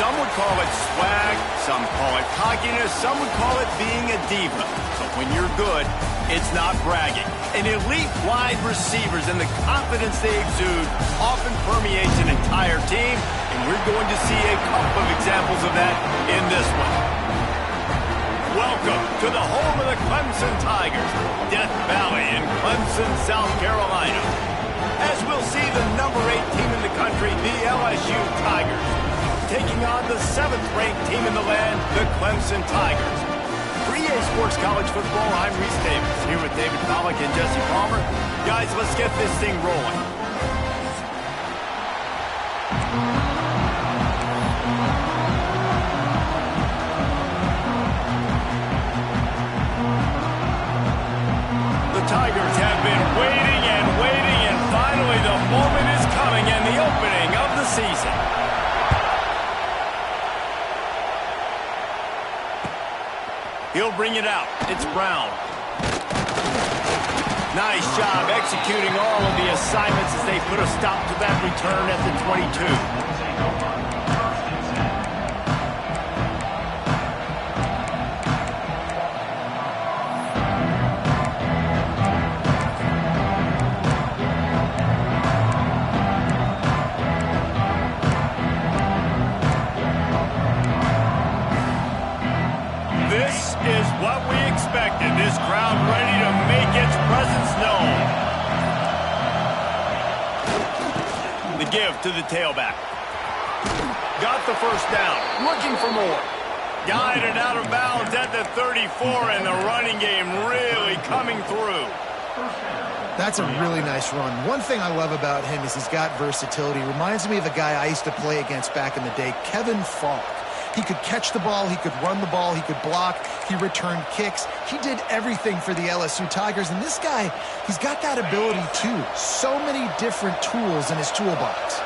Some would call it swag, some call it cockiness, some would call it being a diva. But when you're good, it's not bragging. And elite wide receivers and the confidence they exude often permeates an entire team, and we're going to see a couple of examples of that in this one. Welcome to the home of the Clemson Tigers, Death Valley in Clemson, South Carolina. As we'll see the number 8 team in the country, the LSU Tigers, taking on the 7th-ranked team in the land, the Clemson Tigers. For EA Sports College Football, I'm Reese Davis, here with David Pollack and Jesse Palmer. Guys, let's get this thing rolling. The Tigers have been waiting and waiting, and finally the moment is coming and the opening of the season. He'll bring it out. It's Brown. Nice job executing all of the assignments as they put a stop to that return at the 22. This is what we expected. This crowd ready to make its presence known. The give to the tailback. Got the first down. Looking for more. Guided out of bounds at the 34, and the running game really coming through. That's a really nice run. One thing I love about him is he's got versatility. Reminds me of a guy I used to play against back in the day, Kevin Falk. He could catch the ball, he could run the ball, he could block, he returned kicks. He did everything for the LSU Tigers, and this guy, he's got that ability too. So many different tools in his toolbox.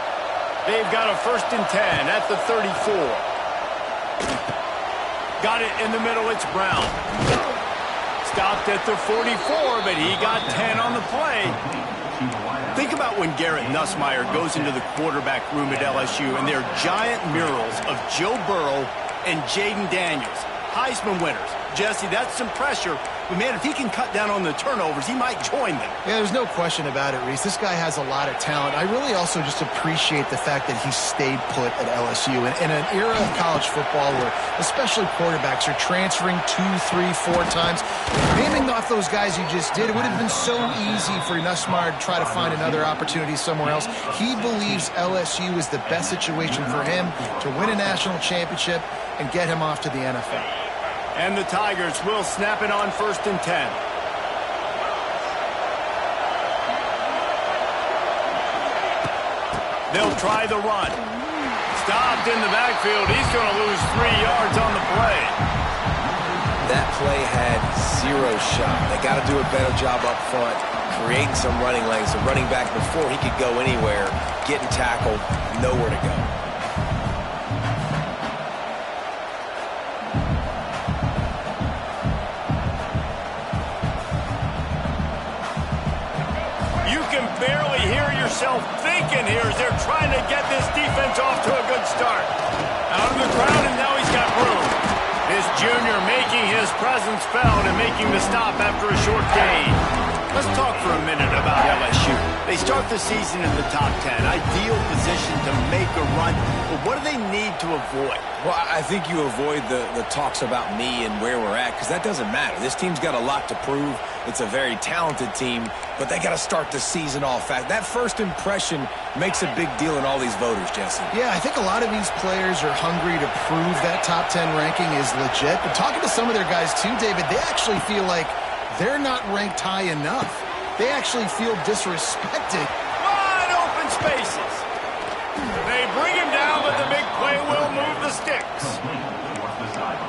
They've got a 1st and 10 at the 34. Got it in the middle, it's Brown. Stopped at the 44, but he got 10 on the play. Think about when Garrett Nussmeier goes into the quarterback room at LSU and they're giant murals of Joe Burrow and Jaden Daniels, Heisman winners. Jesse, that's some pressure, but man, if he can cut down on the turnovers, he might join them. Yeah, there's no question about it, Reese. This guy has a lot of talent. I really also just appreciate the fact that he stayed put at LSU. In an era of college football where especially quarterbacks are transferring 2, 3, 4 times, naming off those guys you just did, it would have been so easy for Nussmeier to try to find another opportunity somewhere else. He believes LSU is the best situation for him to win a national championship and get him off to the NFL. And the Tigers will snap it on 1st and 10. They'll try the run. Stopped in the backfield. He's going to lose 3 yards on the play. That play had 0 shot. They got to do a better job up front, creating some running lanes. The running back before he could go anywhere, getting tackled, nowhere to go. Barely hear yourself thinking here as they're trying to get this defense off to a good start. Out of the crowd, and now he's got room. This junior making his presence felt and making the stop after a short gain. Let's talk for a minute about LSU. They start the season in the top 10. Ideal position to make a run. But what do they need to avoid? Well, I think you avoid the talks about me and where we're at, because that doesn't matter. This team's got a lot to prove. It's a very talented team, but they got to start the season off fast. That first impression makes a big deal in all these voters, Jesse. Yeah, I think a lot of these players are hungry to prove that top 10 ranking is legit. But talking to some of their guys too, David, they actually feel like they're not ranked high enough. They actually feel disrespected. Wide open spaces. They bring him down, but the big play will move the sticks.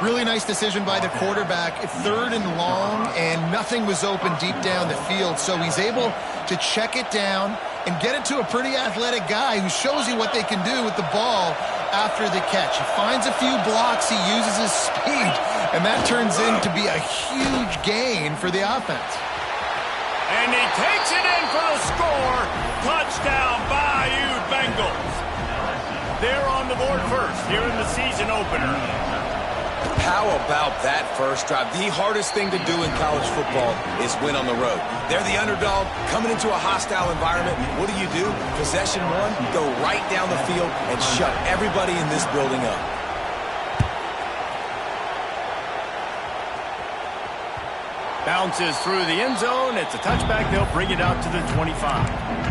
Really nice decision by the quarterback. 3rd and long, and nothing was open deep down the field. So he's able to check it down and get it to a pretty athletic guy who shows you what they can do with the ball after the catch. He finds a few blocks, he uses his speed, and that turns into be a huge gain for the offense. And he takes it in for the score. Touchdown, Bayou Bengals. They're on the board scored first here in the season opener. How about that first drive? The hardest thing to do in college football is win on the road. They're the underdog coming into a hostile environment. What do? Possession one, go right down the field and shut everybody in this building up. Bounces through the end zone. It's a touchback. They'll bring it out to the 25.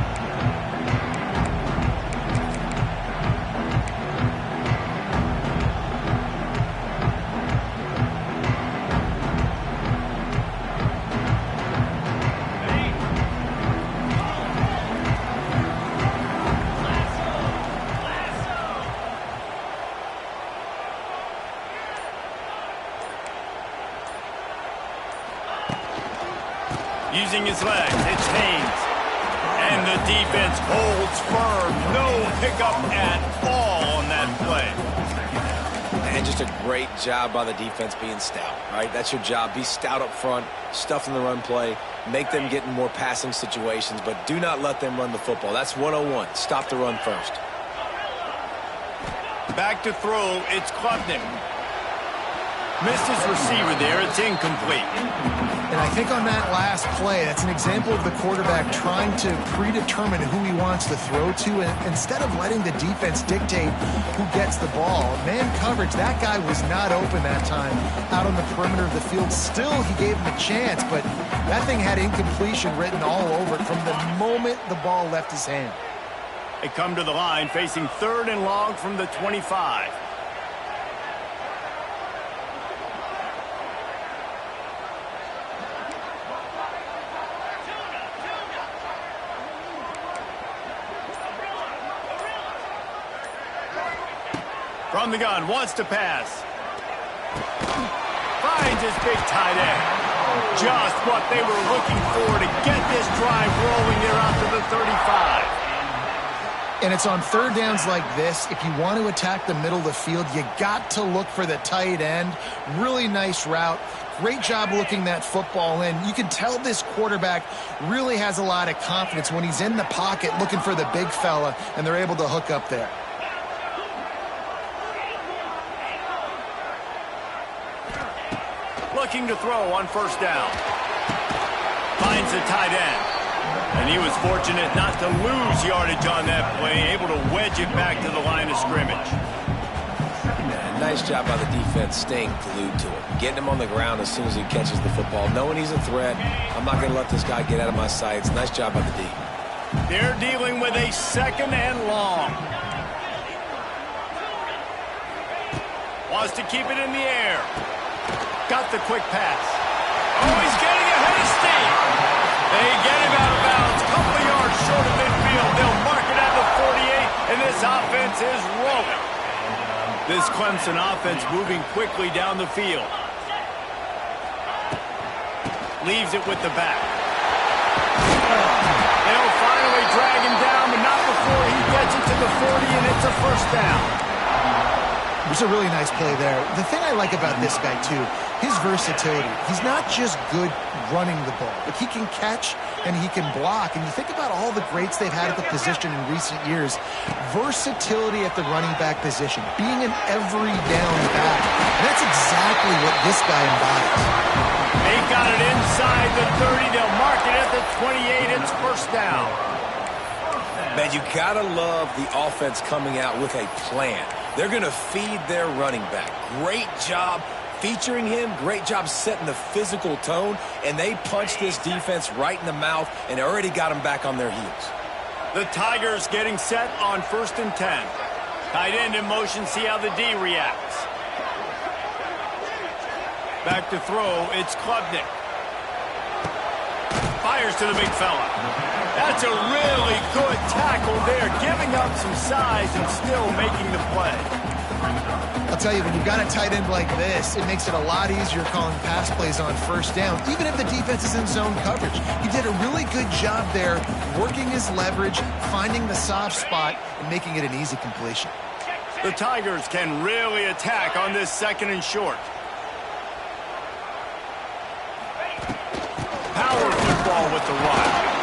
Using his legs, it's Haynes. And the defense holds firm. No pickup at all on that play. And just a great job by the defense being stout, right? That's your job. Be stout up front, stuff in the run play, make them get in more passing situations, but do not let them run the football. That's 101. Stop the run first. Back to throw, it's Clemson. Missed his receiver there. It's incomplete. And I think on that last play, that's an example of the quarterback trying to predetermine who he wants to throw to, and instead of letting the defense dictate who gets the ball. Man coverage, that guy was not open that time out on the perimeter of the field. Still, he gave him a chance, but that thing had incompletion written all over it from the moment the ball left his hand. They come to the line facing 3rd and long from the 25. From the gun, wants to pass. Finds his big tight end. Just what they were looking for to get this drive rolling there out to the 35. And it's on 3rd downs like this. If you want to attack the middle of the field, you got to look for the tight end. Really nice route. Great job looking that football in. You can tell this quarterback really has a lot of confidence when he's in the pocket looking for the big fella, and they're able to hook up there. Looking to throw on 1st down. Finds the tight end. And he was fortunate not to lose yardage on that play, able to wedge it back to the line of scrimmage. Yeah, nice job by the defense staying glued to it. Getting him on the ground as soon as he catches the football. Knowing he's a threat, I'm not going to let this guy get out of my sights. Nice job by the D. They're dealing with a 2nd and long. Wants to keep it in the air. Got the quick pass. Oh, he's getting ahead of steam. They get him out of bounds. Couple of yards short of midfield. They'll mark it at the 48, and this offense is rolling. This Clemson offense moving quickly down the field. Leaves it with the back. They'll finally drag him down, but not before he gets it to the 40, and it's a 1st down. It was a really nice play there. The thing I like about this guy, too, his versatility. He's not just good running the ball, but he can catch and he can block. And you think about all the greats they've had at the position in recent years. Versatility at the running back position, being an every down back. That's exactly what this guy embodies. They got it inside the 30. They'll mark it at the 28. It's 1st down. Man, you gotta love the offense coming out with a plan. They're going to feed their running back. Great job featuring him. Great job setting the physical tone. And they punched this defense right in the mouth and already got them back on their heels. The Tigers getting set on 1st and 10. Tight end in motion. See how the D reacts. Back to throw. It's Klubnik. Fires to the big fella. That's a really good tackle there, giving up some size and still making the play. I'll tell you, when you've got a tight end like this, it makes it a lot easier calling pass plays on 1st down, even if the defense is in zone coverage. He did a really good job there, working his leverage, finding the soft spot, and making it an easy completion. The Tigers can really attack on this 2nd and short. Power football with the run.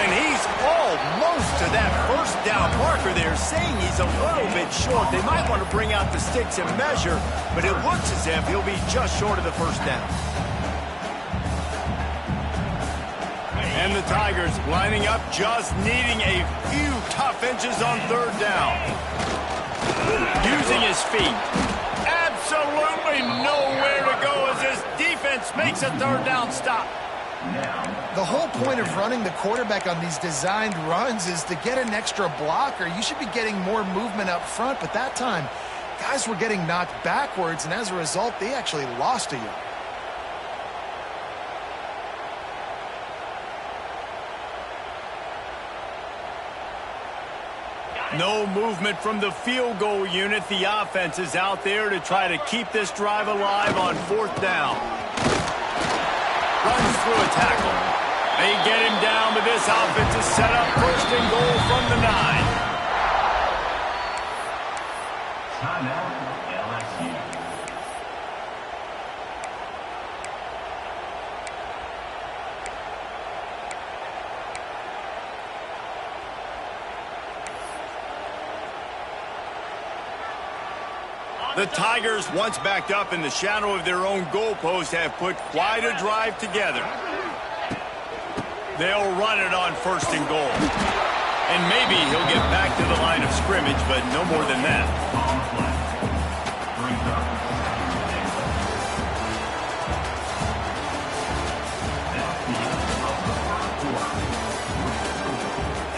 And he's almost close to that first down marker there, saying he's a little bit short. They might want to bring out the sticks and measure, but it looks as if he'll be just short of the first down. And the Tigers lining up, just needing a few tough inches on third down. Using his feet. Absolutely nowhere to go as this defense makes a third down stop. The whole point of running the quarterback on these designed runs is to get an extra blocker. You should be getting more movement up front, but that time, guys were getting knocked backwards, and as a result, they actually lost a yard. No movement from the field goal unit. The offense is out there to try to keep this drive alive on fourth down. Runs through a tackle. They get him down, but this offense is set up first and goal from the 9. Timeout, LSU. The Tigers, once backed up in the shadow of their own goalpost, have put quite a drive together. They'll run it on first and goal. And maybe he'll get back to the line of scrimmage, but no more than that.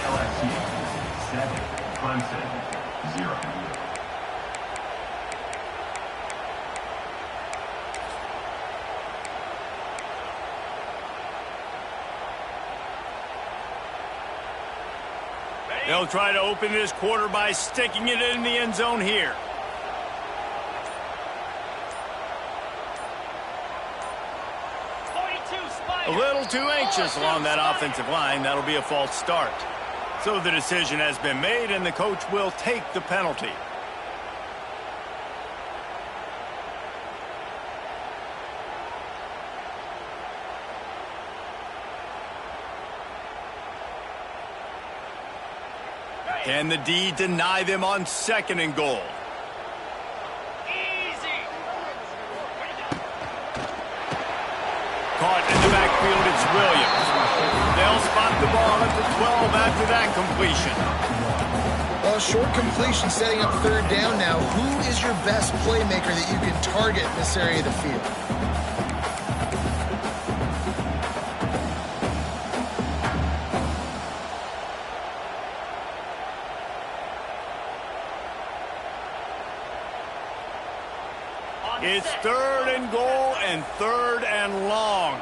LSU 7, Clemson 0. They'll try to open this quarter by sticking it in the end zone here. A little too anxious along that offensive line. That'll be a false start. So the decision has been made, and the coach will take the penalty. Can the D deny them on second and goal? Caught in the backfield, it's Williams. They'll spot the ball at the 12 after that completion. Well, short completion setting up third down now. Who is your best playmaker that you can target in this area of the field? It's third and goal and third and long.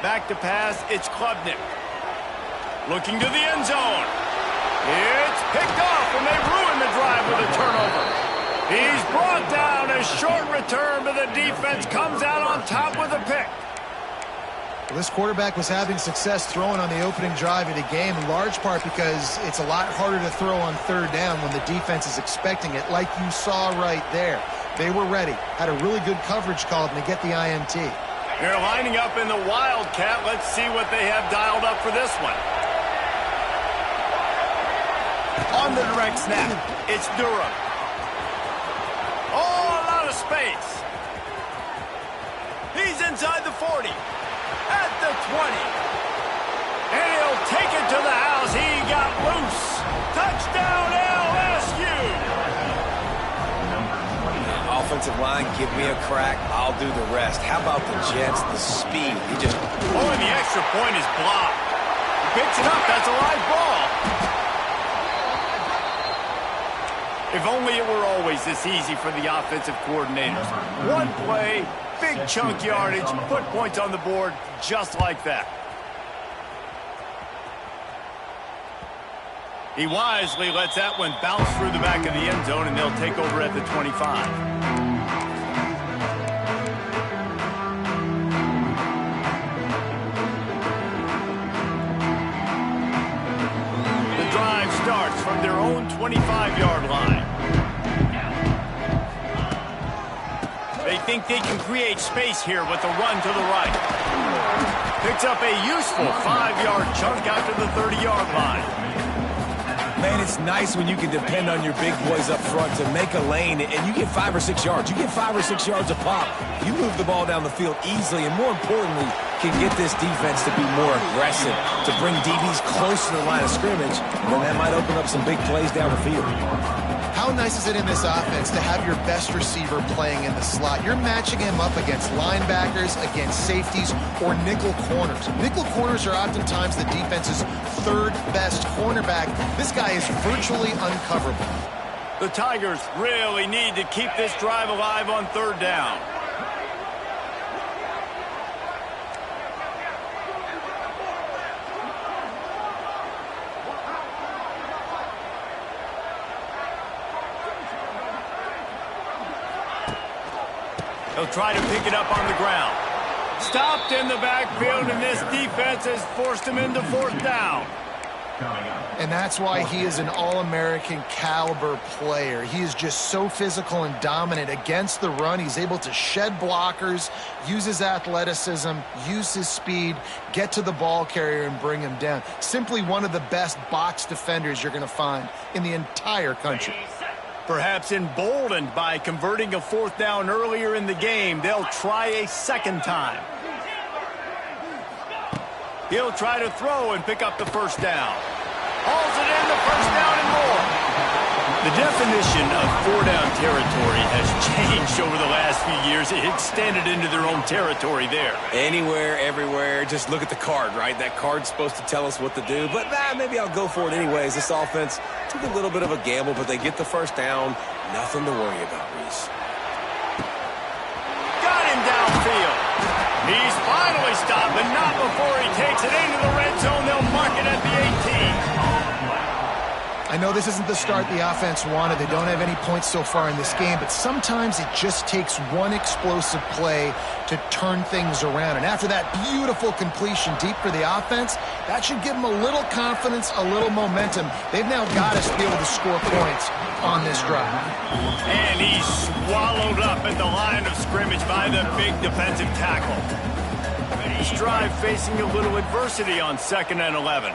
Back to pass, it's Klubnik. Looking to the end zone. It's picked off, and they ruin the drive with a turnover. He's brought down, a short return, but the defense comes out on top with a pick. Well, this quarterback was having success throwing on the opening drive of the game, in large part because it's a lot harder to throw on third down when the defense is expecting it, like you saw right there. They were ready, had a really good coverage call, and they get the INT. They're lining up in the Wildcat. Let's see what they have dialed up for this one. On the direct snap, it's Durham. Oh, a lot of space. He's inside the 40. At the 20. And he'll take it to the house. He got loose. Touchdown, LSU. Offensive line, give me a crack. I'll do the rest. How about the Jets, the speed? He just... Oh, and the extra point is blocked. He picks it up. That's a live ball. If only it were always this easy for the offensive coordinators. One play, big chunk yardage, put points on the board just like that. He wisely lets that one bounce through the back of the end zone, and they'll take over at the 25. The drive starts from their own 25-yard line. They think they can create space here with the run to the right. Picks up a useful 5-yard chunk out to the 30-yard line. Man, it's nice when you can depend on your big boys up front to make a lane, and you get 5 or 6 yards. You get 5 or 6 yards a pop. You move the ball down the field easily, and more importantly, can get this defense to be more aggressive, to bring DBs close to the line of scrimmage, and then that might open up some big plays down the field. How nice is it in this offense to have your best receiver playing in the slot? You're matching him up against linebackers, against safeties, or nickel corners. Nickel corners are oftentimes the defense's third best cornerback. This guy is virtually uncoverable. The Tigers really need to keep this drive alive on 3rd down. He'll try to pick it up on the ground. Stopped in the backfield, and this defense has forced him into 4th down. And that's why he is an All-American caliber player. He is just so physical and dominant against the run. He's able to shed blockers, use his athleticism, use his speed, get to the ball carrier and bring him down. Simply one of the best box defenders you're going to find in the entire country. Perhaps emboldened by converting a 4th down earlier in the game, they'll try a 2nd time. He'll try to throw and pick up the 1st down. Hauls it in, the 1st down and more. The definition of 4-down territory has changed over the last few years. It extended into their own territory there. Anywhere, everywhere, just look at the card, right? That card's supposed to tell us what to do, but maybe I'll go for it anyways. This offense took a little bit of a gamble, but they get the 1st down. Nothing to worry about, Reese. Got him downfield. He's finally stopped, but not before he takes it into the red zone. They'll mark it at the 18. I know this isn't the start the offense wanted. They don't have any points so far in this game, but sometimes it just takes one explosive play to turn things around. And after that beautiful completion deep for the offense, that should give them a little confidence, a little momentum. They've now got us to be able to score points on this drive. And he's swallowed up at the line of scrimmage by the big defensive tackle. This drive facing a little adversity on 2nd and 11.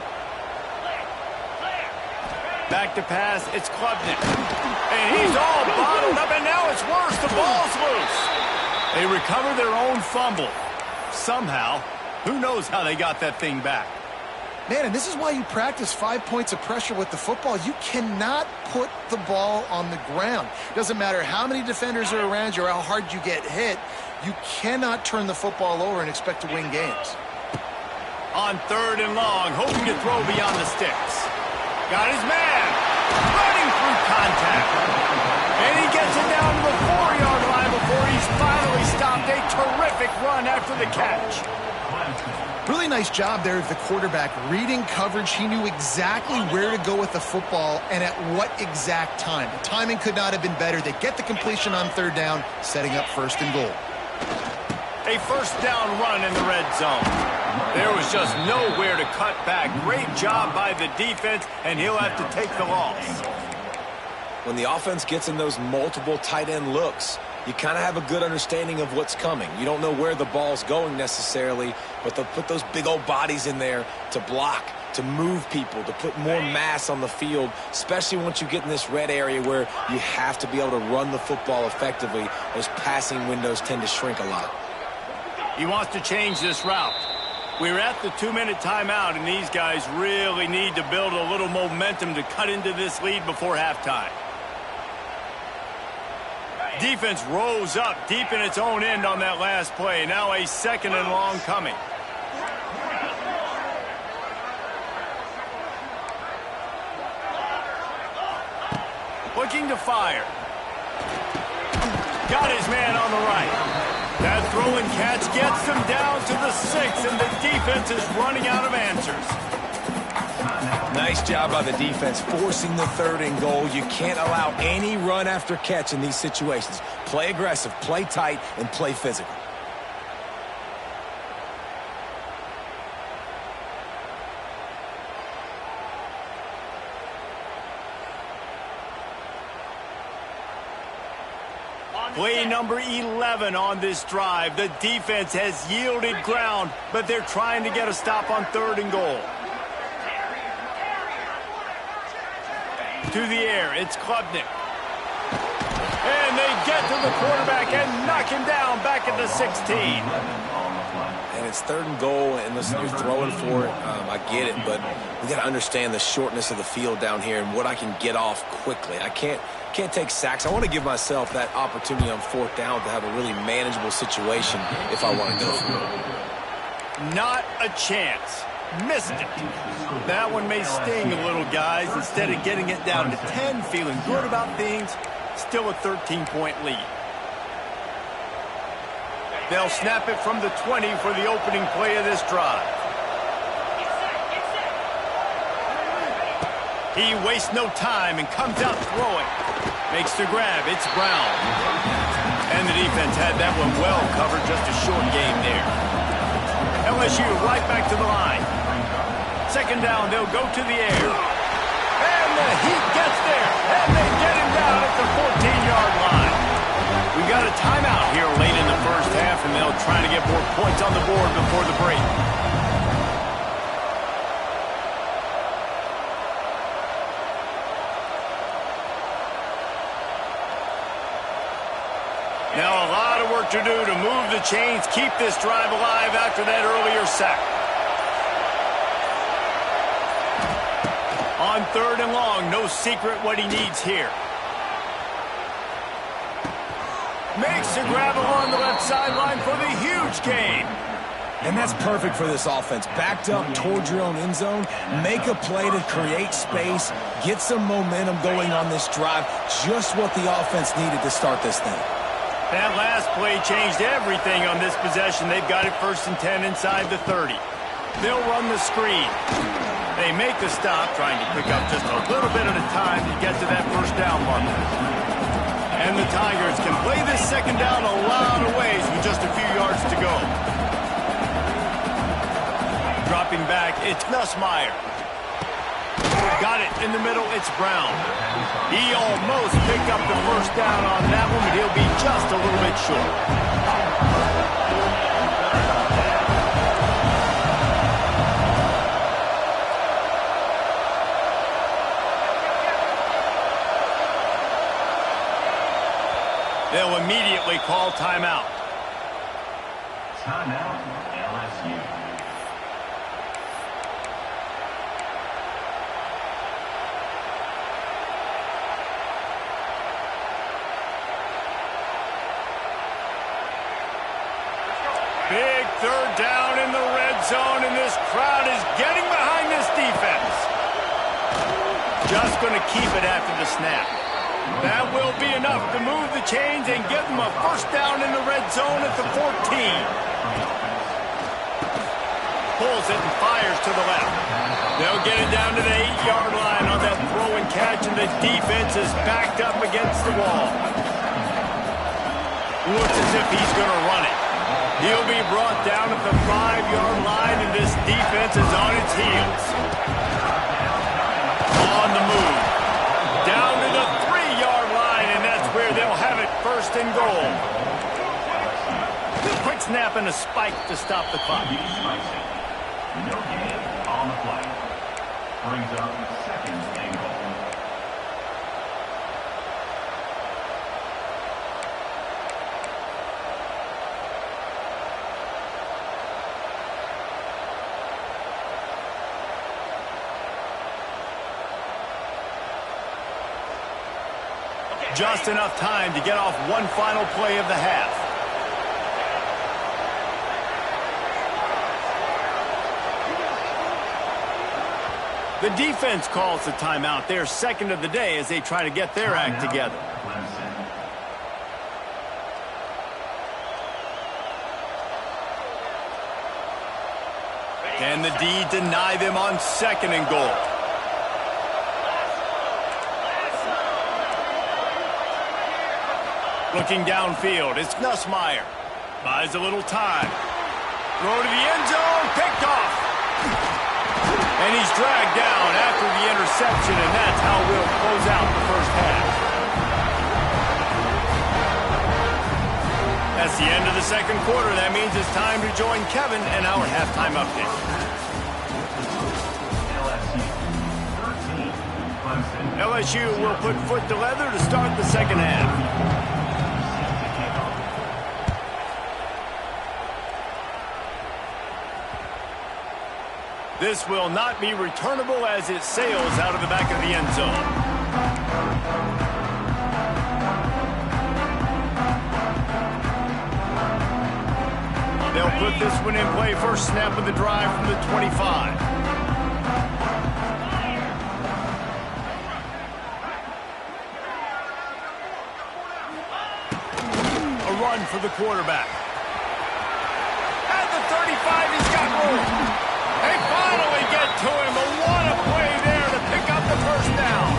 Back to pass, it's Clemson. And he's all bottled up, and now it's worse. The ball's loose. They recover their own fumble. Somehow, who knows how they got that thing back. Man, and this is why you practice 5 points of pressure with the football. You cannot put the ball on the ground. Doesn't matter how many defenders are around you or how hard you get hit. You cannot turn the football over and expect to win games. On 3rd and long, hoping to throw beyond the sticks. Got his man, running through contact. And he gets it down to the 4-yard line before he's finally stopped. A terrific run after the catch. Really nice job there of the quarterback reading coverage. He knew exactly where to go with the football and at what exact time. The timing could not have been better. They get the completion on 3rd down, setting up 1st and goal. A 1st down run in the red zone. There was just nowhere to cut back. Great job by the defense, and he'll have to take the loss. When the offense gets in those multiple tight end looks, you kind of have a good understanding of what's coming. You don't know where the ball's going necessarily, but they'll put those big old bodies in there to block, to move people, to put more mass on the field, especially once you get in this red area where you have to be able to run the football effectively. Those passing windows tend to shrink a lot. He wants to change this route. We're at the 2-minute timeout, and these guys really need to build a little momentum to cut into this lead before halftime. Defense rose up deep in its own end on that last play. Now a 2nd and long coming. Looking to fire. Got his man on the right. That throw and catch gets them down to the 6, and the defense is running out of answers. Nice job by the defense forcing the 3rd and goal. You can't allow any run after catch in these situations. Play aggressive, play tight, and play physical. Play number 11 on this drive. The defense has yielded ground, but they're trying to get a stop on 3rd and goal. To the air, it's Klubnik. And they get to the quarterback and knock him down back at the 16. And it's 3rd and goal, and listen, you're throwing for it. I get it, but we got to understand the shortness of the field down here and what I can get off quickly. I can't take sacks. I want to give myself that opportunity on 4th down to have a really manageable situation if I want to go for it. Not a chance. Missed it. That one may sting a little, guys. Instead of getting it down to 10, feeling good about things, still a 13-point lead. They'll snap it from the 20 for the opening play of this drive. He wastes no time and comes out throwing. Makes the grab. It's Brown. And the defense had that one well covered. Just a short game there. LSU right back to the line. 2nd down, they'll go to the air. And the Heat gets there. And they get him down at the 14-yard line. We got a timeout here late in the first half, and they'll try to get more points on the board before the break. Now a lot of work to do to move the chains, keep this drive alive after that earlier sack. On 3rd and long, no secret what he needs here. Makes the grab along the left sideline for the huge gain. And that's perfect for this offense. Backed up towards your own end zone, make a play to create space, get some momentum going on this drive. Just what the offense needed to start this thing. That last play changed everything on this possession. They've got it 1st and 10 inside the 30. They'll run the screen. They make the stop, trying to pick up just a little bit at a time to get to that 1st down marker. And the Tigers can play this 2nd down a lot of ways with just a few yards to go. Dropping back, it's Nussmeier. Got it in the middle, it's Brown. He almost picked up the 1st down on that one, but he'll be just a little bit short. They'll immediately call timeout. Timeout, LSU. Big 3rd down in the red zone, and this crowd is getting behind this defense. Just going to keep it after the snap. That will be enough to move the chains and give them a 1st down in the red zone at the 14. Pulls it and fires to the left. They'll get it down to the 8-yard line on that throw and catch, and the defense is backed up against the wall. Looks as if he's going to run it. He'll be brought down at the 5-yard line, and this defense is on its heels. On the move. Down to the 3-yard line, and that's where they'll have it 1st and goal. Quick snap and a spike to stop the clock. No gain on the play. Brings up 2nd and goal. Just enough time to get off one final play of the half. The defense calls the timeout. They're 2nd of the day as they try to get their act together. Clemson. Can the D deny them on 2nd and goal? Looking downfield, it's Nussmeier. Buys a little time. Throw to the end zone, picked off. And he's dragged down after the interception, and that's how we'll close out the first half. That's the end of the second quarter. That means it's time to join Kevin and our halftime update. LSU will put foot to leather to start the second half. This will not be returnable as it sails out of the back of the end zone. They'll put this one in play. First snap of the drive from the 25. Run for the quarterback. At the 35, he's got room. They finally get to him, but what a play there to pick up the first down.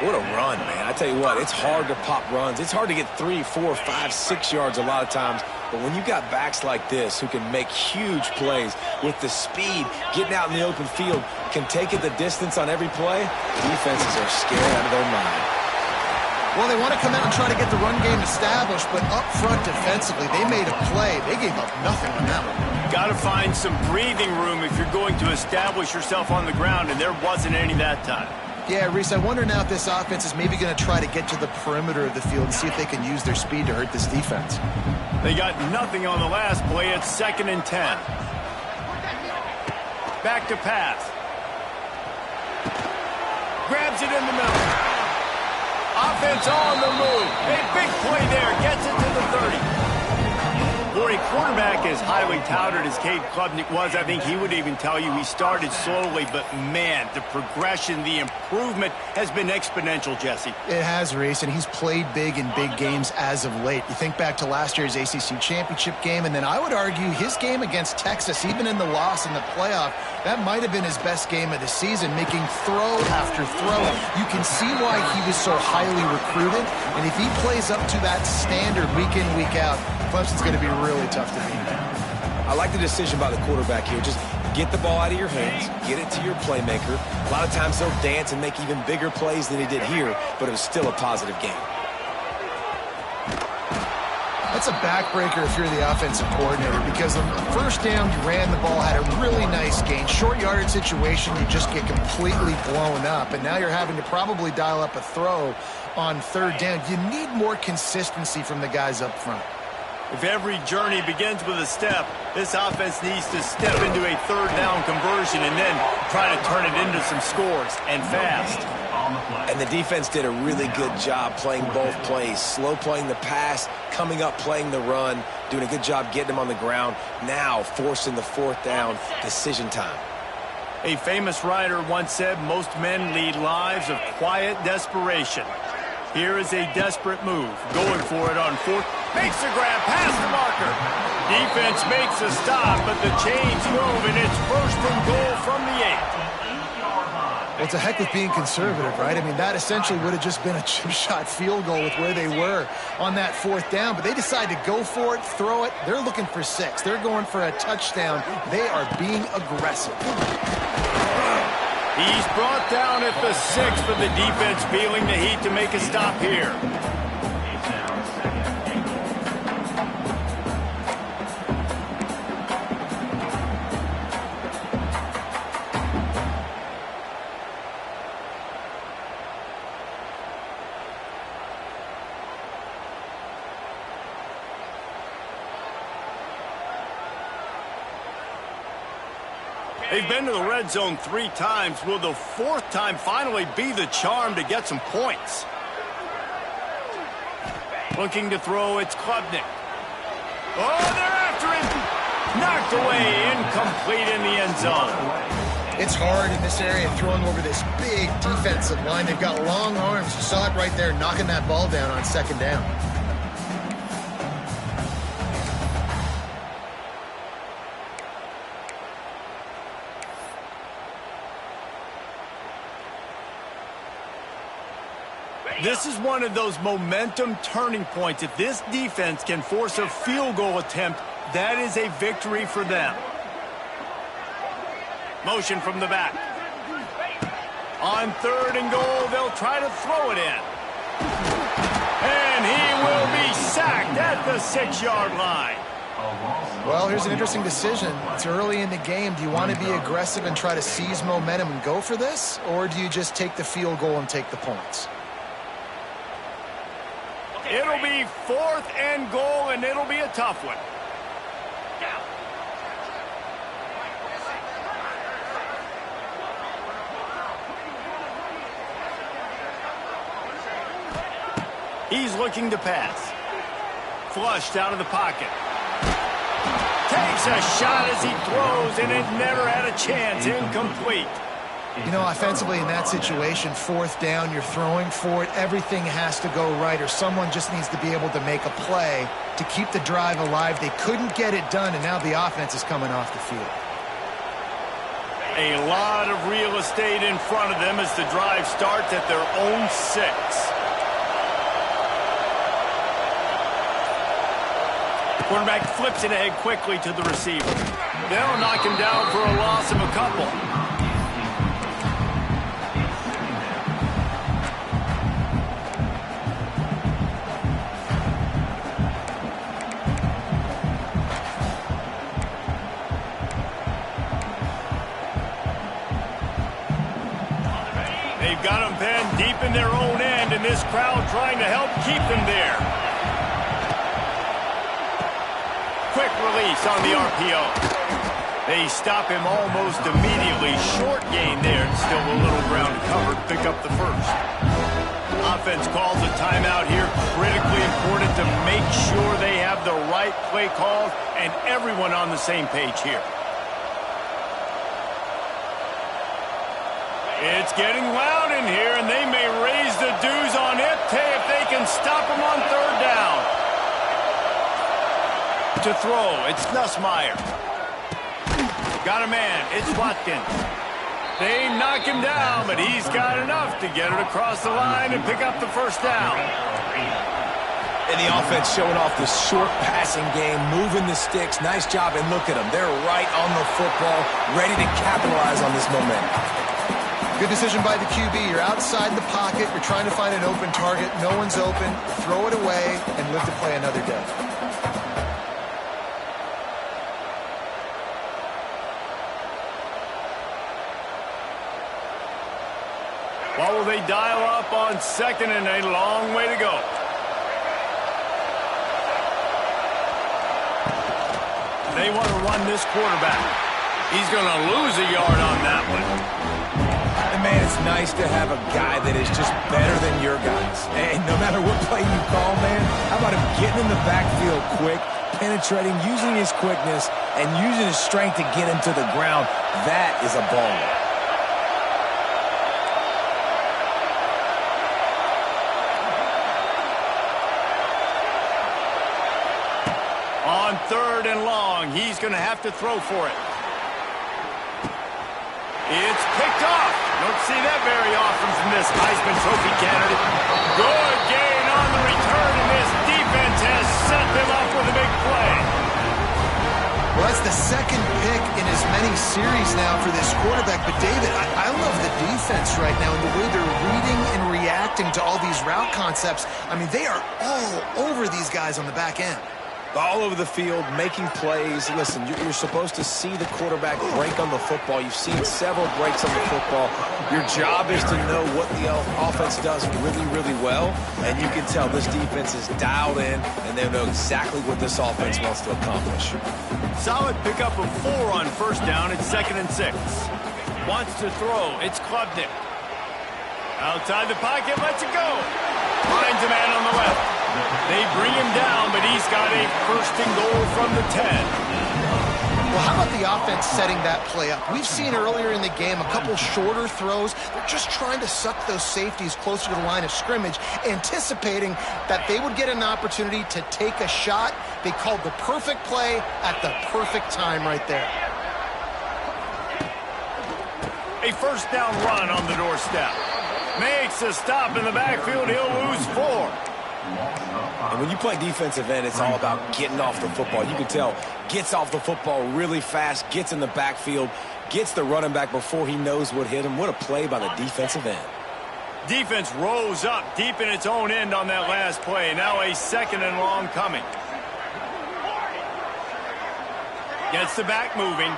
What a run, man. I tell you what, it's hard to pop runs. It's hard to get 3, 4, 5, 6 yards a lot of times. But when you've got backs like this who can make huge plays with the speed, getting out in the open field, can take it the distance on every play, defenses are scared out of their mind. Well, they want to come out and try to get the run game established, but up front defensively, they made a play. They gave up nothing on that one. Got to find some breathing room if you're going to establish yourself on the ground, and there wasn't any that time. Yeah, Reese, I wonder now if this offense is maybe going to try to get to the perimeter of the field and see if they can use their speed to hurt this defense. They got nothing on the last play. It's 2nd and 10. Back to pass. Grabs it in the middle. Offense on the move. A big play there. Gets it to the 30. For a quarterback as highly touted as Cade Klubnik was, I think he would even tell you he started slowly, but man, the progression, the improvement has been exponential, Jesse. It has, Reese, and he's played big in big games as of late. You think back to last year's ACC championship game, and then I would argue his game against Texas, even in the loss in the playoff, that might have been his best game of the season, making throw after throw. You can see why he was so highly recruited, and if he plays up to that standard week in, week out, Clemson's going to be really tough to beat. I like the decision by the quarterback here. Just get the ball out of your hands, get it to your playmaker. A lot of times they'll dance and make even bigger plays than he did here, but it was still a positive game. That's a backbreaker if you're the offensive coordinator, because the first down you ran the ball, had a really nice gain. Short yardage situation, you just get completely blown up, and now you're having to probably dial up a throw on 3rd down. You need more consistency from the guys up front. If every journey begins with a step, this offense needs to step into a 3rd down conversion and then try to turn it into some scores, and fast. And the defense did a really good job playing both plays. Slow playing the pass, coming up playing the run, doing a good job getting them on the ground. Now forcing the 4th down, decision time. A famous writer once said, most men lead lives of quiet desperation. Here is a desperate move. Going for it on 4th. Makes the grab past the marker. Defense makes a stop, but the chains move, and it's 1st and goal from the 8. Well, it's a heck with being conservative, right? I mean, that essentially would have just been a chip shot field goal with where they were on that 4th down, but they decide to go for it, throw it. They're looking for 6. They're going for a touchdown. They are being aggressive. He's brought down at the 6, but the defense feeling the heat to make a stop here. They've been to the red zone 3 times. Will the 4th time finally be the charm to get some points? Looking to throw, it's Klubnik. Oh, they're after him. Knocked away, incomplete in the end zone. It's hard in this area throwing over this big defensive line. They've got long arms. You saw it right there, knocking that ball down on 2nd down. This is one of those momentum turning points. If this defense can force a field goal attempt, that is a victory for them. Motion from the back. On 3rd and goal, they'll try to throw it in. And he will be sacked at the 6-yard line. Well, here's an interesting decision. It's early in the game. Do you want to be aggressive and try to seize momentum and go for this? Or do you just take the field goal and take the points? It'll be 4th and goal, and it'll be a tough one. He's looking to pass. Flushed out of the pocket. Takes a shot as he throws, and it never had a chance. Incomplete. You know, offensively in that situation, 4th down, you're throwing for it. Everything has to go right, or someone just needs to be able to make a play to keep the drive alive. They couldn't get it done, and now the offense is coming off the field. A lot of real estate in front of them as the drive starts at their own 6. Quarterback flips it ahead quickly to the receiver. They'll knock him down for a loss of a couple. They've got them pinned deep in their own end, and this crowd trying to help keep them there. Quick release on the RPO. They stop him almost immediately. Short gain there, and still a little ground covered. Pick up the first. Offense calls a timeout here. Critically important to make sure they have the right play calls and everyone on the same page here. It's getting loud in here, and they may raise the dues on it if they can stop him on 3rd down. To throw, it's Nussmeier. Got a man, it's Watkins. They knock him down, but he's got enough to get it across the line and pick up the 1st down. And the offense showing off the short passing game, moving the sticks. Nice job, and look at them. They're right on the football, ready to capitalize on this momentum. Good decision by the QB. You're outside the pocket. You're trying to find an open target. No one's open. Throw it away and live to play another day. What will they dial up on 2nd and a long way to go? They want to run this quarterback. He's going to lose a yard on that one. And man, it's nice to have a guy that is just better than your guys. And no matter what play you call, man, how about him getting in the backfield quick, penetrating, using his quickness, and using his strength to get him to the ground? That is a baller. On 3rd and long, he's going to have to throw for it. It's picked off. Don't see that very often from this Heisman Trophy candidate. Good gain on the return, and this defense has set them up with a big play. Well, that's the 2nd pick in as many series now for this quarterback. But, David, I love the defense right now and the way they're reading and reacting to all these route concepts. I mean, they are all over these guys on the back end. All over the field, making plays. Listen, you're supposed to see the quarterback break on the football. You've seen several breaks on the football. Your job is to know what the offense does really, really well. And you can tell this defense is dialed in, and they know exactly what this offense wants to accomplish. Solid pickup of 4 on 1st down. It's 2nd and 6. Wants to throw. It's Klubnik. Outside the pocket, lets it go. Finds a man on the left. They bring him down, but he's got a 1st and goal from the 10. Well, how about the offense setting that play up? We've seen earlier in the game a couple shorter throws. They're just trying to suck those safeties closer to the line of scrimmage, anticipating that they would get an opportunity to take a shot. They called the perfect play at the perfect time right there. A 1st down run on the doorstep. Makes a stop in the backfield. He'll lose 4. And when you play defensive end, it's all about getting off the football. You can tell, gets off the football really fast, gets in the backfield, gets the running back before he knows what hit him. What a play by the defensive end. Defense rose up deep in its own end on that last play. Now a 2nd and long coming. Gets the back moving.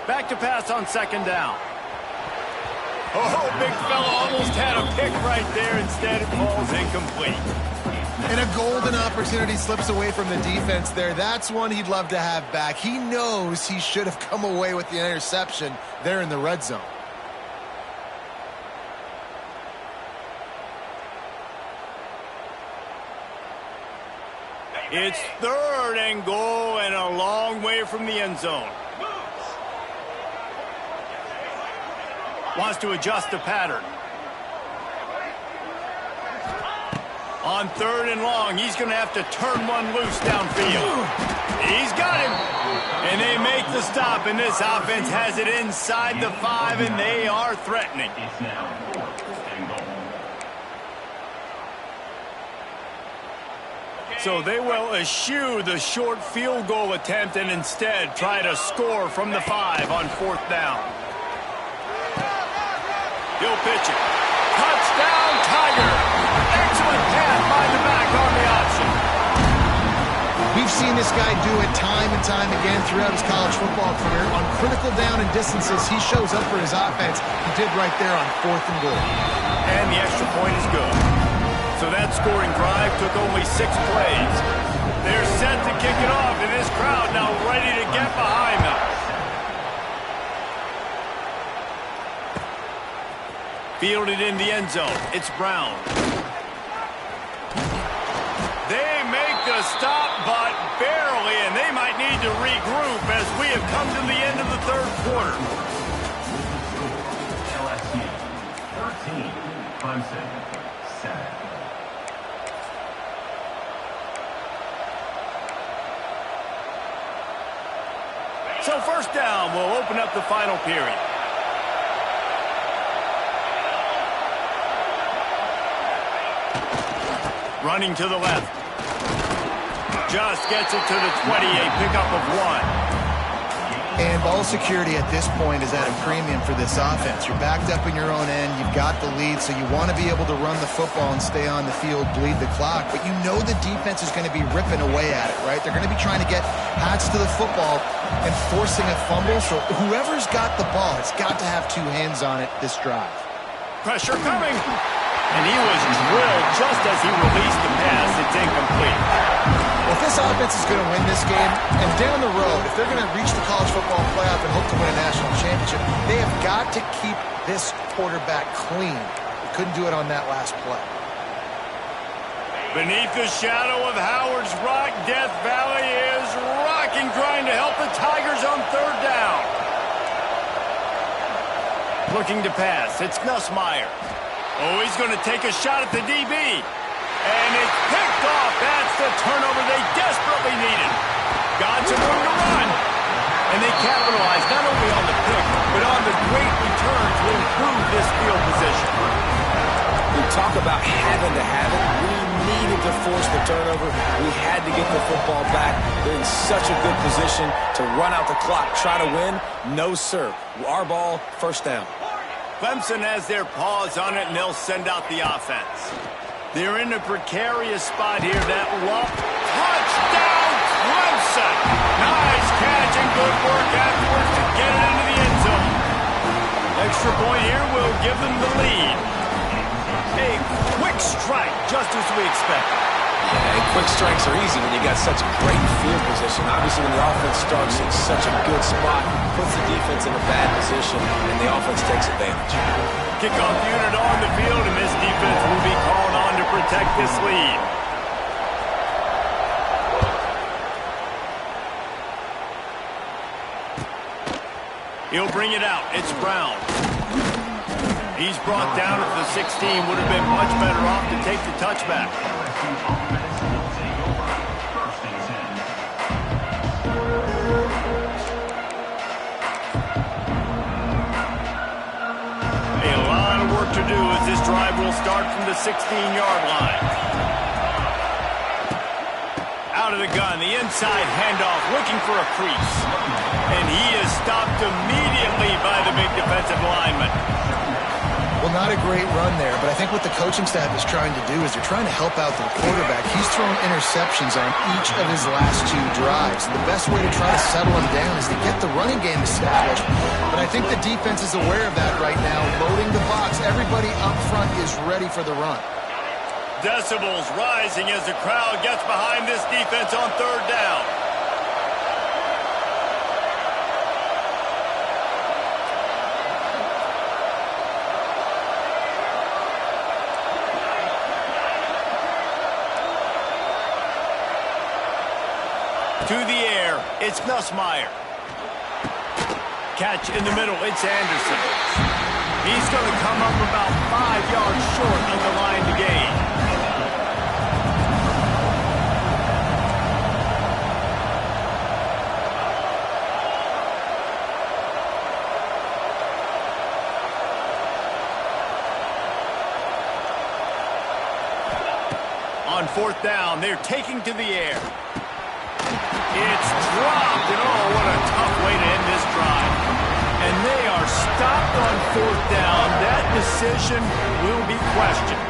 Back to pass on 2nd down. Oh, big fella almost had a pick right there. Instead, it falls incomplete. And a golden opportunity slips away from the defense there. That's one he'd love to have back. He knows he should have come away with the interception there in the red zone. It's 3rd and goal and a long way from the end zone. Wants to adjust the pattern. On 3rd and long, he's going to have to turn one loose downfield. He's got him. And they make the stop, and this offense has it inside the 5, and they are threatening. It's now 4th and goal. So they will eschew the short field goal attempt and instead try to score from the 5 on 4th down. He'll pitch it. Touchdown, Tiger. Excellent pass by the back on the option. We've seen this guy do it time and time again throughout his college football career. On critical down and distances, he shows up for his offense. He did right there on 4th and goal. And the extra point is good. So that scoring drive took only 6 plays. They're set to kick it off, and this crowd now ready to get behind them. Fielded in the end zone. It's Brown. They make the stop, but barely, and they might need to regroup as we have come to the end of the 3rd quarter. LSU 13, Clemson 7. So 1st down will open up the final period. Running to the left. Just gets it to the 20, a pickup of 1. And ball security at this point is at a premium for this offense. You're backed up in your own end. You've got the lead, so you want to be able to run the football and stay on the field, bleed the clock. But you know the defense is going to be ripping away at it, right? They're going to be trying to get hats to the football and forcing a fumble. So whoever's got the ball has got to have 2 hands on it this drive. Pressure coming. And he was drilled just as he released the pass. It's incomplete. If this offense is going to win this game, and down the road, if they're going to reach the college football playoff and hope to win a national championship, they have got to keep this quarterback clean. They couldn't do it on that last play. Beneath the shadow of Howard's Rock, Death Valley is rocking, trying to help the Tigers on 3rd down. Looking to pass. It's Nussmeier. Oh, he's going to take a shot at the DB. And it's picked off. That's the turnover they desperately needed. Got some room to run. And they capitalized not only on the pick, but on the great return to improve this field position. We talk about having to have it. We needed to force the turnover. We had to get the football back. They're in such a good position to run out the clock, try to win. No, sir. Our ball, 1st down. Clemson has their paws on it, and they'll send out the offense. They're in a precarious spot here. That lump. Touchdown, Clemson! Nice catch and good work afterwards to get it into the end zone. Extra point here will give them the lead. A quick strike, just as we expected. Yeah, and quick strikes are easy when you got such great field position. Obviously, when the offense starts in such a good spot, puts the defense in a bad position, and the offense takes advantage. Kickoff unit on the field, and this defense will be called on to protect this lead. He'll bring it out. It's Brown. He's brought down at the 16. Would have been much better off to take the touchback. A lot of work to do as this drive will start from the 16-yard line. Out out of the gun. The inside handoff, looking for a crease. And he is stopped immediately by the big defensive lineman. Well, not a great run there, but I think what the coaching staff is trying to do is they're trying to help out their quarterback. He's thrown interceptions on each of his last 2 drives. The best way to try to settle him down is to get the running game established. But I think the defense is aware of that right now, loading the box. Everybody up front is ready for the run. Decibels rising as the crowd gets behind this defense on 3rd down. To the air, it's Nussmeier. Catch in the middle, it's Anderson. He's going to come up about 5 yards short of the line to gain. On 4th down, they're taking to the air. It's dropped, and oh, what a tough way to end this drive. And they are stopped on 4th down. That decision will be questioned.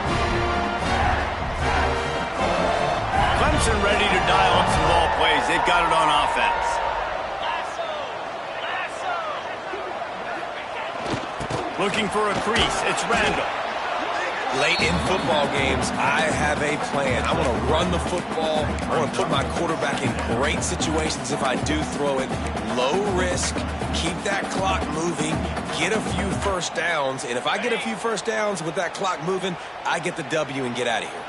Clemson ready to dial up some ball plays. They've got it on offense. Looking for a crease. It's Randall. Late in football games, I have a plan. I want to run the football. I want to put my quarterback in great situations if I do throw it. Low risk, keep that clock moving, get a few first downs. And if I get a few first downs with that clock moving, I get the W and get out of here.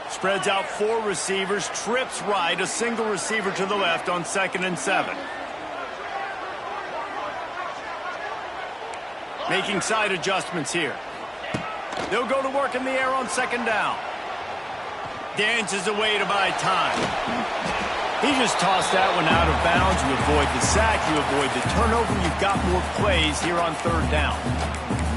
Spreads out 4 receivers, trips right, a single receiver to the left on 2nd and 7. Making side adjustments here. They'll go to work in the air on 2nd down. Dances away to buy time. He just tossed that one out of bounds. You avoid the sack, you avoid the turnover. You've got more plays here on 3rd down.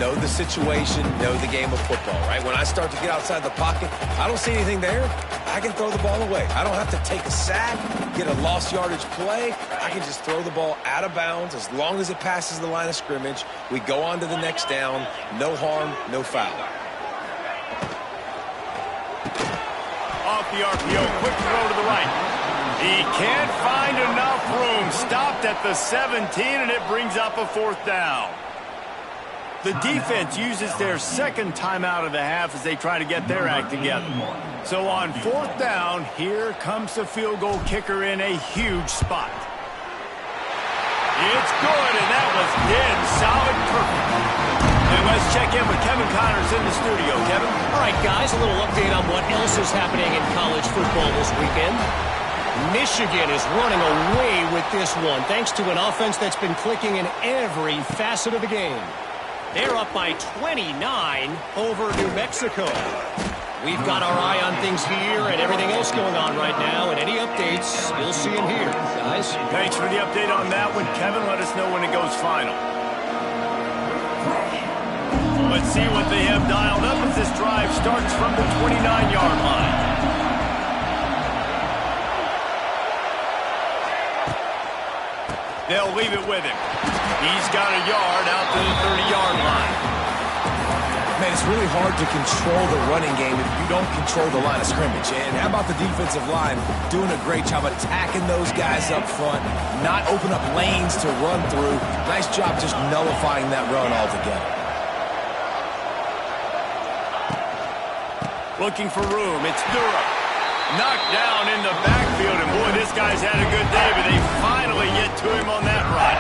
Know the situation, know the game of football, right? When I start to get outside the pocket, I don't see anything there, I can throw the ball away. I don't have to take a sack, get a lost yardage play. I can just throw the ball out of bounds as long as it passes the line of scrimmage. We go on to the next down. No harm, no foul. Off the RPO, quick throw to the right. He can't find enough room. Stopped at the 17, and it brings up a 4th down. The defense uses their 2nd timeout of the half as they try to get their act together. So on 4th down, here comes the field goal kicker in a huge spot. It's good, and that was dead solid, perfect. And let's check in with Kevin Connors in the studio. Kevin? All right, guys, a little update on what else is happening in college football this weekend. Michigan is running away with this one, thanks to an offense that's been clicking in every facet of the game. They're up by 29 over New Mexico. We've got our eye on things here and everything else going on right now, and any updates, you'll see them here, guys. Thanks for the update on that one, Kevin. Let us know when it goes final. Let's see what they have dialed up as this drive starts from the 29-yard line. They'll leave it with him. He's got a yard out to the 30-yard line. Man, it's really hard to control the running game if you don't control the line of scrimmage. And how about the defensive line doing a great job attacking those guys up front, not open up lanes to run through. Nice job just nullifying that run altogether. Looking for room. It's Durham. Knocked down in the backfield, and boy, this guy's had a good day, but they finally get to him on that run.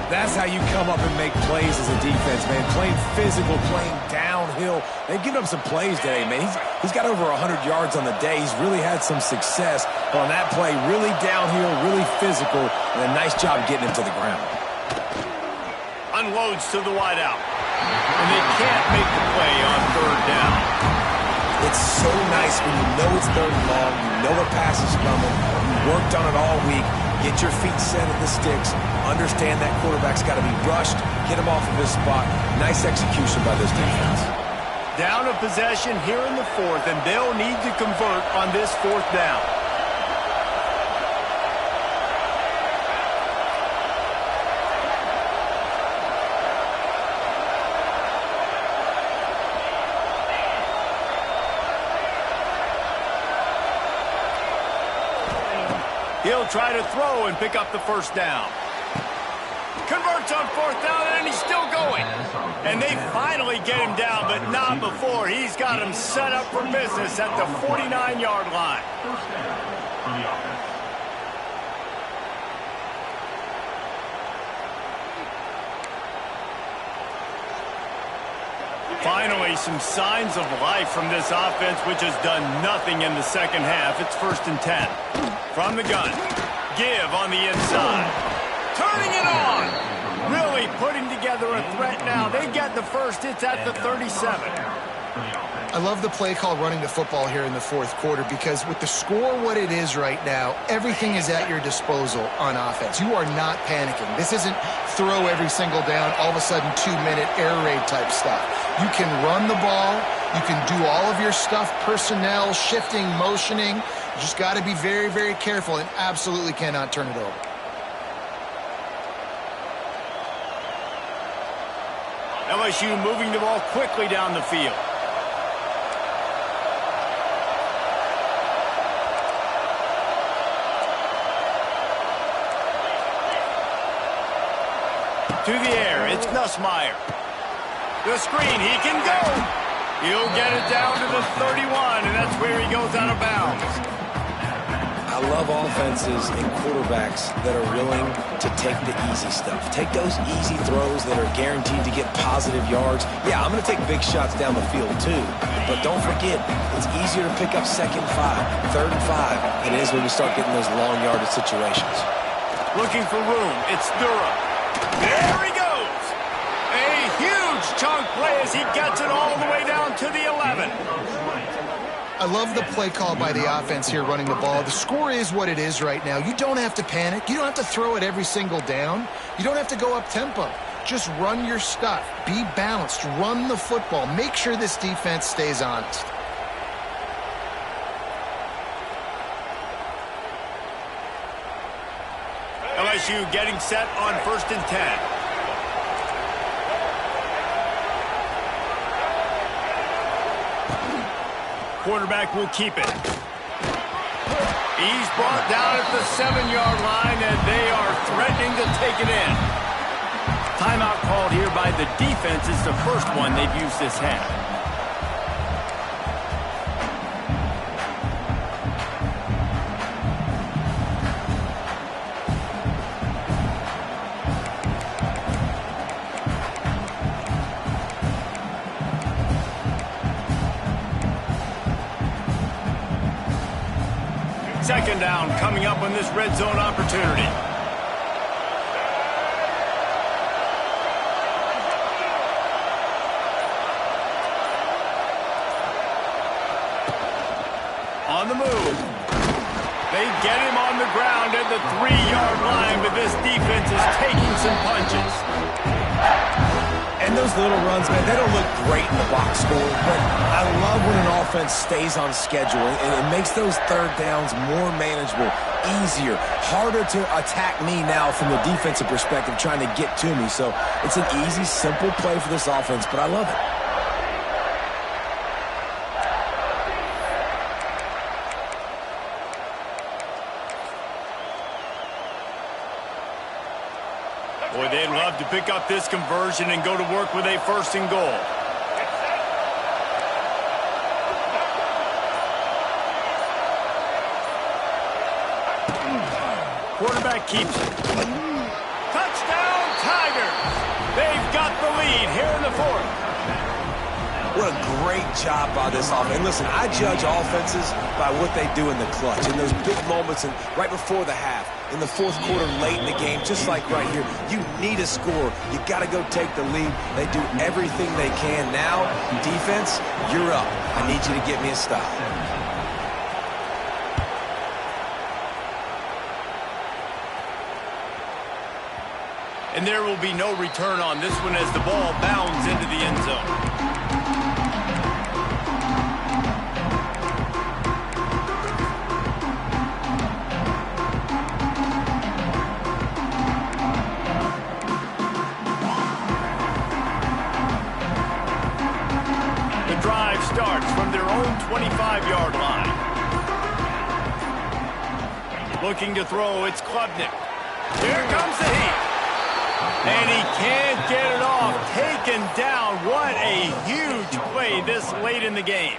That's how you come up and make plays as a defense, man. Playing physical, playing downhill. They've given him some plays today, man. He's got over 100 yards on the day. He's really had some success. But on that play, really downhill, really physical, and a nice job getting him to the ground. Unloads to the wideout. And they can't make the play on 3rd down. It's so nice when you know it's 3rd and long, you know a pass is coming, you worked on it all week, get your feet set at the sticks, understand that quarterback's got to be rushed, get him off of his spot. Nice execution by this defense. Down a possession here in the 4th, and they'll need to convert on this 4th down. He'll try to throw and pick up the first down. Converts on fourth down, and he's still going. And they finally get him down, but not before. He's got him set up for business at the 49-yard line. First down for the offense. Finally, some signs of life from this offense, which has done nothing in the second half. It's 1st and 10. From the gun. Give on the inside. Turning it on. Really putting together a threat now. They get the first. It's at the 37. I love the play call running the football here in the fourth quarter because with the score what it is right now, everything is at your disposal on offense. You are not panicking. This isn't throw every single down, all of a sudden 2-minute air raid type stuff. You can run the ball. You can do all of your stuff, personnel, shifting, motioning. You just got to be very, very careful and absolutely cannot turn it over. LSU moving the ball quickly down the field. To the air, it's Nussmeier. The screen, he can go. He'll get it down to the 31, and that's where he goes out of bounds. I love offenses and quarterbacks that are willing to take the easy stuff. Take those easy throws that are guaranteed to get positive yards. Yeah, I'm going to take big shots down the field too. But don't forget, it's easier to pick up 2nd and 5, 3rd and 5 than it is when we start getting those long yardage situations. Looking for room, it's Durham. There he goes. A huge chunk play as he gets it all the way down to the 11. I love the play call by the offense here running the ball. The score is what it is right now. You don't have to panic. You don't have to throw it every single down. You don't have to go up tempo. Just run your stuff. Be balanced. Run the football. Make sure this defense stays honest. LSU getting set on 1st and 10. Quarterback will keep it. He's brought down at the 7-yard line, and they are threatening to take it in. Timeout called here by the defense. It's the first one they've used this half. Second down coming up on this red zone opportunity. On the move. They get him on the ground at the 3-yard line, but this defense is taking some punches. And those little runs, man, they don't look great in the box score, but I love when an offense stays on schedule, and it makes those 3rd downs more manageable, easier, harder to attack me now from the defensive perspective trying to get to me. So it's an easy, simple play for this offense, but I love it. Boy, they'd love to pick up this conversion and go to work with a 1st and goal. Quarterback keeps it. Touchdown, Tigers! They've got the lead here in the 4th. What a great job by this offense. And listen, I judge offenses by what they do in the clutch, in those big moments and right before the half, in the 4th quarter, late in the game, just like right here. You need a score. You got to go take the lead. They do everything they can. Now, defense, you're up. I need you to get me a stop. And there will be no return on this one as the ball bounds into the end zone. The drive starts from their own 25-yard line. Looking to throw, it's Klubnik. Here comes the heat. And he can't get it off. Taken down. What a huge play this late in the game.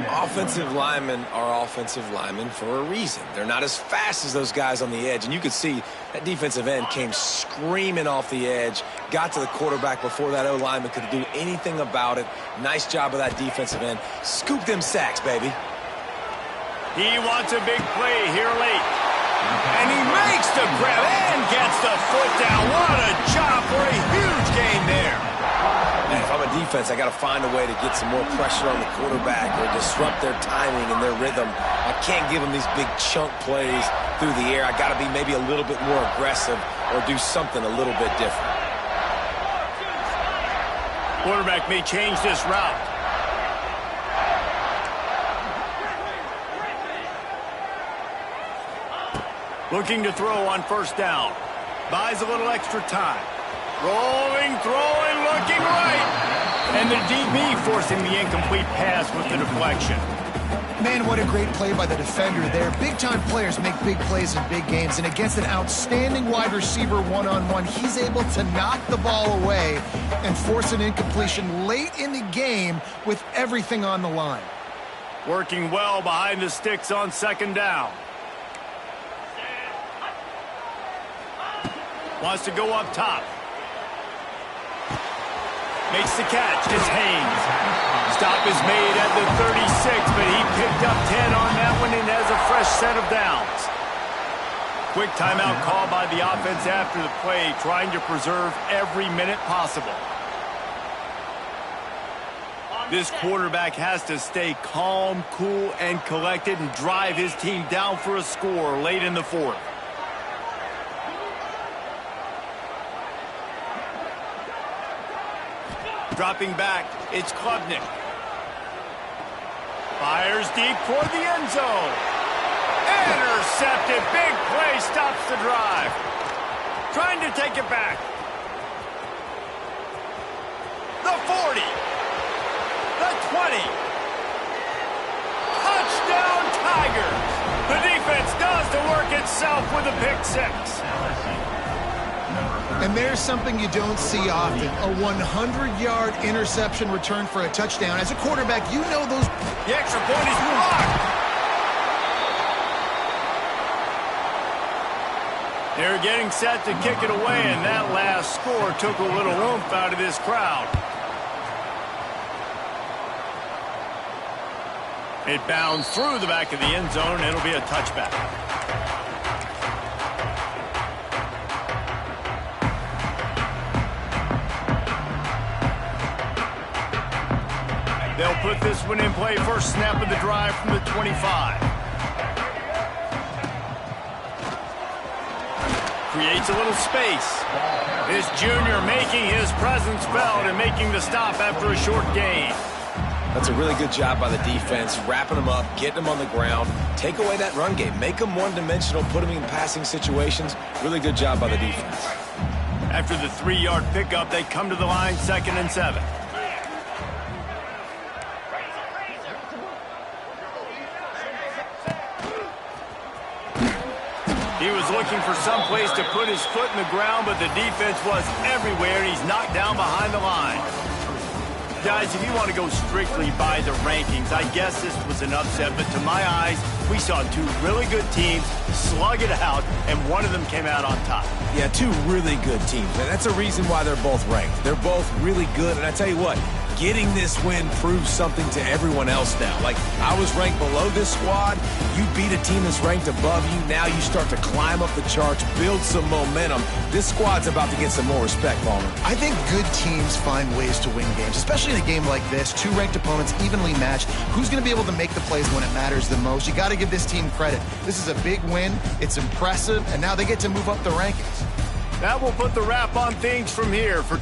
Offensive linemen are offensive linemen for a reason. They're not as fast as those guys on the edge. And you could see that defensive end came screaming off the edge, got to the quarterback before that O-lineman could do anything about it. Nice job of that defensive end. Scoop them sacks, baby. He wants a big play here late. And he makes the grab and gets the foot down. What a job for a huge gain there. Man, if I'm a defense, I got to find a way to get some more pressure on the quarterback or disrupt their timing and their rhythm. I can't give them these big chunk plays through the air. I got to be maybe a little bit more aggressive or do something a little bit different. Quarterback may change this route. Looking to throw on first down. Buys a little extra time. Rolling, throwing, looking right. And the DB forcing the incomplete pass with the deflection. Man, what a great play by the defender there. Big-time players make big plays in big games, and against an outstanding wide receiver one-on-one, he's able to knock the ball away and force an incompletion late in the game with everything on the line. Working well behind the sticks on second down. Wants to go up top. Makes the catch. It's Haynes. Stop is made at the 36, but he picked up 10 on that one and has a fresh set of downs. Quick timeout call by the offense after the play, trying to preserve every minute possible. This quarterback has to stay calm, cool, and collected and drive his team down for a score late in the fourth. Dropping back, it's Klubnik. Fires deep toward the end zone. Intercepted. Big play stops the drive. Trying to take it back. The 40. The 20. Touchdown Tigers. The defense does the work itself with a pick six. And there's something you don't see often, a 100-yard interception return for a touchdown. As a quarterback, you know those... The extra point is blocked. They're getting set to kick it away, and that last score took a little oomph out of this crowd. It bounds through the back of the end zone, and it'll be a touchback. They'll put this one in play first snap of the drive from the 25. Creates a little space. This junior making his presence felt and making the stop after a short gain. That's a really good job by the defense, wrapping them up, getting them on the ground, take away that run game, make them one-dimensional, put them in passing situations. Really good job by the defense. After the 3-yard pickup, they come to the line 2nd and 7. He was looking for some place to put his foot in the ground, but the defense was everywhere, and he's knocked down behind the line. Guys, if you want to go strictly by the rankings, I guess this was an upset, but to my eyes, we saw two really good teams slug it out, and one of them came out on top. Yeah, two really good teams, and that's a reason why they're both ranked. They're both really good, and I tell you what, getting this win proves something to everyone else now. Like, I was ranked below this squad. You beat a team that's ranked above you. Now you start to climb up the charts, build some momentum. This squad's about to get some more respect, Palmer. I think good teams find ways to win games, especially in a game like this. Two ranked opponents evenly matched. Who's going to be able to make the plays when it matters the most? You got to give this team credit. This is a big win. It's impressive, and now they get to move up the rankings. That will put the wrap on things from here. For